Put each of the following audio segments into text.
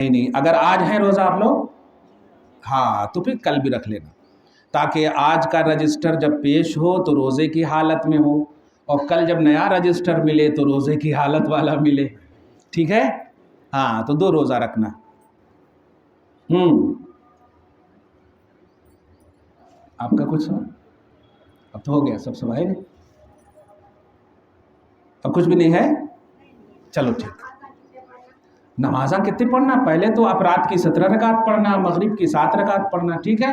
نہیں اگر آج ہے روزہ آپ لوگ، ہاں تو پھر کل بھی رکھ لینا، تاکہ آج کا رجسٹر جب پیش ہو تو روزے کی حالت میں ہو، اور کل جب نیا رجسٹر ملے تو روزے کی حالت والا ملے، ٹھیک ہے؟ ہاں تو 2 روزہ رکھنا۔ آپ کا کچھ سوال؟ اب تو ہو گیا، سب سوال نہیں، اب کچھ بھی نہیں ہے؟ چلو ٹھیک۔ نمازاں کتنی پڑھنا؟ پہلے تو آپ رات کی 17 رکعت پڑھنا، مغرب کی 7 رکعت پڑھنا، ٹھیک ہے؟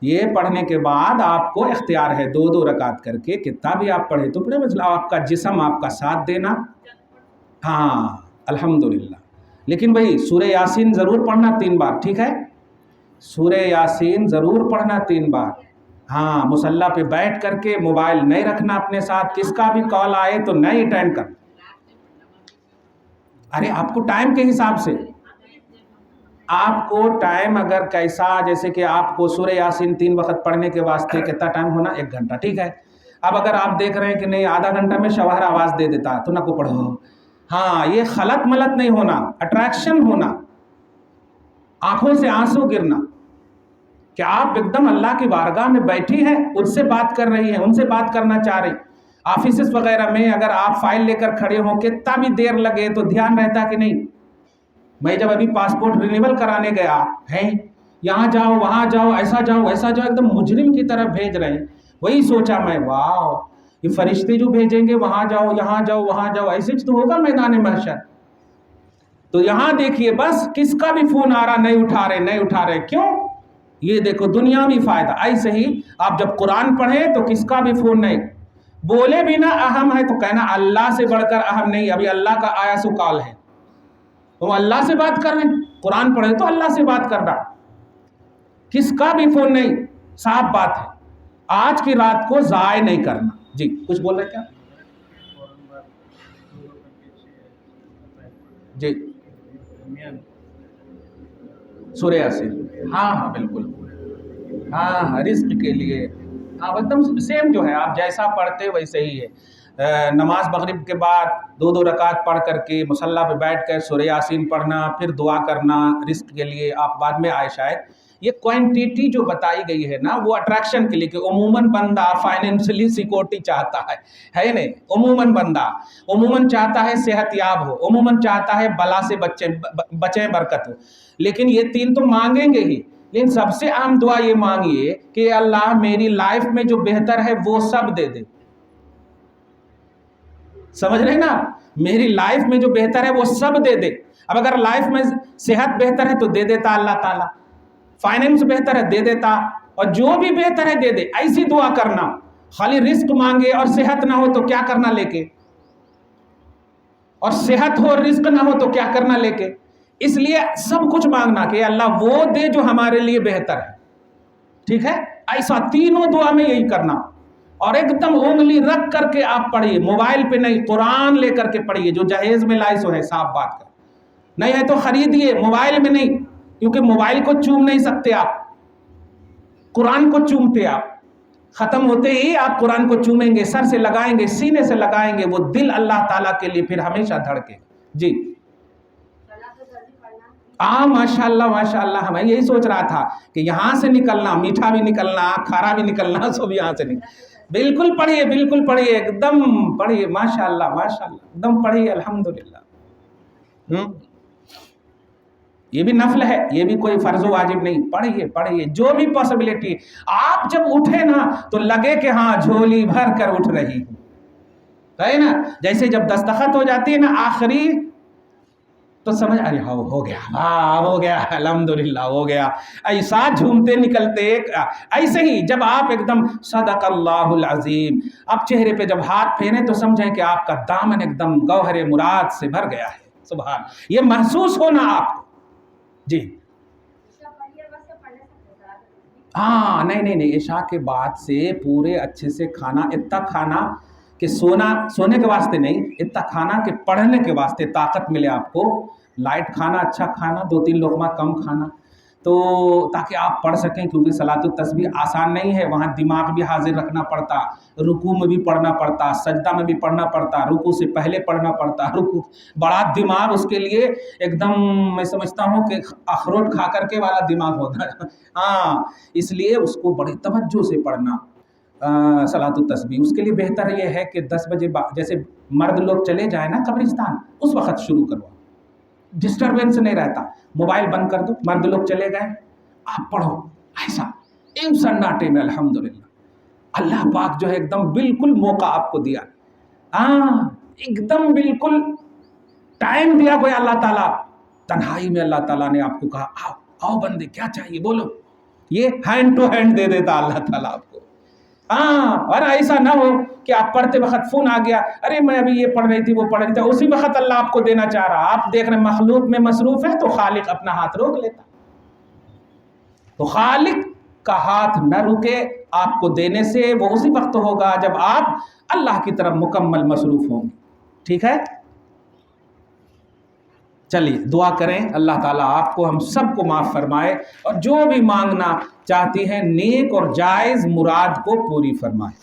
یہ پڑھنے کے بعد آپ کو اختیار ہے 2 رکعت کر کے کتنا بھی آپ پڑھے تو پڑھے، مطلب آپ کا جسم آپ کا ساتھ دینا۔ ہاں الحمدللہ، لیکن بھائی سورہ یاسین ضرور پڑھنا 3 بار، ٹھیک ہے؟ سورہ یاسین ضرور پڑھنا 3 بار۔ ہاں مصلی پہ بیٹھ کر کے موبائل نہیں رکھنا اپنے ساتھ، کس کا بھی کال آئے تو نہیں اٹینڈ کرنا۔ ارے آپ کو ٹائم کے حساب سے، آپ کو ٹائم اگر کیسا، جیسے کہ آپ کو سورہ یاسین 3 وقت پڑھنے کے واسطے کتنا ٹائم ہونا؟ 1 گھنٹہ، ٹھیک ہے؟ اب اگر آپ دیکھ رہے ہیں کہ نہیں آدھا گھنٹہ میں شوہر آواز دے دیتا تو نہ کو پڑھو، ہاں یہ خلط ملط نہیں ہونا، اٹریکشن ہونا، آنکھوں سے آنسو گرنا کہ آپ ایک دم اللہ کی بارگاہ میں بیٹھی ہیں، ان سے بات کر رہی ہیں، ان سے بات کرنا چاہ رہی۔ آفیسز وغیرہ میں اگر آپ فائل لے کر کھڑے ہوں کتنا بھی دیر لگے تو دھیان رہتا کہ نہیں؟ میں جب ابھی پاسپورٹ رینیول کرانے گیا ہے، یہاں جاؤ وہاں جاؤ ایسا جاؤ ایسا جاؤ، ایک دم مجرم کی طرح بھیج رہے ہیں، وہی سوچا میں واو یہ فرشتے جو بھیجیں گے وہاں جاؤ یہاں جاؤ وہاں جاؤ، ایسے تو ہوگا میدان محشر۔ تو یہاں دیکھیے بس کس کا بھی فون آ رہا نہیں اٹھا رہے نہیں اٹھا رہے، کیوں؟ یہ دیکھو دنیاوی فائدہ۔ ایسے ہی آپ جب قرآن پڑھیں تو کس کا بھی فون نہیں، بولے بھی نہ اہم ہے تو کہنا اللہ سے بڑھ کر اہم نہیں، ابھی اللہ کا آیا سو کال ہے، تو اللہ سے بات کر رہے ہیں، قرآن پڑھے تو اللہ سے بات کرنا، کس کا بھی فون نہیں، صاف بات ہے۔ آج کی رات کو ضائع نہیں کرنا۔ جی کچھ بول رہے کیا؟ جی سورہ یاسین، ہاں ہاں بالکل، ہاں ہاں رزق کے لیے، ہاں ایک دم سیم جو ہے آپ جیسا پڑھتے ویسے ہی ہے۔ نماز مغرب کے بعد 2 رکعت پڑھ کر کے مصلی پہ بیٹھ کر سورہ یاسین پڑھنا، پھر دعا کرنا رزق کے لیے، آپ بعد میں آئے شاید۔ یہ کوانٹیٹی جو بتائی گئی ہے نا وہ اٹریکشن کے لیے، کہ عموماً بندہ فائنینشلی سیکورٹی چاہتا ہے نہیں؟ عموماً بندہ عموماً چاہتا ہے صحت یاب ہو، عموماً چاہتا ہے بلا سے بچیں برکت ہو، لیکن یہ 3 تو مانگیں گے ہی، لیکن سب سے عام دعا یہ مانگیے کہ اللہ میری لائف میں جو بہتر ہے وہ سب دے دے۔ سمجھ رہے نا؟ میری لائف میں جو بہتر ہے وہ سب دے دے۔ اب اگر لائف میں صحت بہتر ہے تو دے دیتا اللہ تعالیٰ، فائنینس بہتر ہے دے دیتا، اور جو بھی بہتر ہے دے دے، ایسی دعا کرنا۔ خالی رزق مانگے اور صحت نہ ہو تو کیا کرنا لے کے، اور صحت ہو اور رزق نہ ہو تو کیا کرنا لے کے؟ اس لیے سب کچھ مانگنا کہ اللہ وہ دے جو ہمارے لیے بہتر ہے، ٹھیک ہے؟ ایسا تینوں دعا میں یہی کرنا، اور ایک دم انگلی رکھ کر کے آپ پڑھیے، موبائل پہ نہیں، قرآن لے کر کے پڑھیے، جو جہیز میں لائے سو ہے، صاف بات کر، نہیں ہے تو خریدیے، موبائل میں نہیں، کیونکہ موبائل کو چوم نہیں سکتے آپ، قرآن کو چومتے آپ، ختم ہوتے ہی آپ قرآن کو چومیں گے، سر سے لگائیں گے، سینے سے لگائیں گے، وہ دل اللہ تعالیٰ کے لیے پھر ہمیشہ دھڑکے۔ جی ماشاءاللہ ماشاءاللہ، میں یہی سوچ رہا تھا کہ یہاں سے نکلنا، میٹھا بھی نکلنا کھارا بھی نکلنا، سب یہاں سے بالکل پڑھیے بالکل پڑھیے، ایک دم پڑھیے، ماشاءاللہ ماشاءاللہ، ایک دم پڑھیے، الحمدللہ۔ یہ بھی نفل ہے، یہ بھی کوئی فرض و واجب نہیں، پڑھیے پڑھیے جو بھی پاسبلٹی۔ آپ جب اٹھے نا تو لگے کہ ہاں جھولی بھر کر اٹھ رہی ہوں، ہے نا؟ جیسے جب دستخط ہو جاتی ہے نا آخری، تو سمجھ ارے ہو گیا، ہو گیا، الحمدللہ ہو گیا، ایسا جھومتے نکلتے۔ ایسے ہی جب آپ ایک دم صدق اللہ العظیم، آپ چہرے پہ جب ہاتھ پھیریں تو سمجھیں کہ آپ کا دامن ایک دم گوہر مراد سے بھر گیا ہے، سبحان، یہ محسوس ہونا آپ کو۔ جی ہاں نہیں، عشاء کے بعد سے پورے اچھے سے کھانا، اتنا کھانا کہ سونے کے واسطے نہیں، اتنا کھانا کہ پڑھنے کے واسطے طاقت ملے آپ کو، لائٹ کھانا، اچھا کھانا، 2-3 لقمہ کم کھانا، تو تاکہ آپ پڑھ سکیں، کیونکہ صلاۃ التسبیح آسان نہیں ہے، وہاں دماغ بھی حاضر رکھنا پڑتا، رکوع میں بھی پڑھنا پڑتا، سجدہ میں بھی پڑھنا پڑتا، رکوع سے پہلے پڑھنا پڑتا، رکوع بڑا دماغ اس کے لیے ایک دم میں سمجھتا ہوں کہ اخروٹ کھا کر کے والا دماغ ہوتا ہے ہاں، اس لیے اس کو بڑی توجہ سے پڑھنا صلاۃ التسبیح۔ اس کے لیے بہتر یہ ہے کہ 10 بجے جیسے مرد لوگ چلے جائیں نا قبرستان، اس وقت شروع کرو، ڈسٹربنس نہیں رہتا، موبائل بند کر دو، مرد لوگ چلے گئے آپ پڑھو، ایسا ایک سناٹے میں الحمدللہ اللہ پاک جو ہے ایک دم بالکل موقع آپ کو دیا، ایک دم بالکل ٹائم دیا کوئی اللہ تعالیٰ، تنہائی میں اللہ تعالیٰ نے آپ کو کہا آؤ آؤ بندے کیا چاہیے بولو، یہ ہینڈ ٹو ہینڈ دے دیتا اللہ تعالیٰ آپ کو۔ اور ایسا نہ ہو کہ آپ پڑھتے وقت فون آ گیا، ارے میں ابھی یہ پڑھ رہی تھی وہ پڑھ رہی تھی، اسی وقت اللہ آپ کو دینا چاہ رہا، آپ دیکھ رہے مخلوق میں مصروف ہے تو خالق اپنا ہاتھ روک لیتا، تو خالق کا ہاتھ نہ رکے آپ کو دینے سے، وہ اسی وقت ہوگا جب آپ اللہ کی طرف مکمل مصروف ہوں گے، ٹھیک ہے؟ چلیے دعا کریں اللہ تعالیٰ آپ کو ہم سب کو معاف فرمائے، اور جو بھی مانگنا چاہتی ہیں نیک اور جائز مراد کو پوری فرمائے۔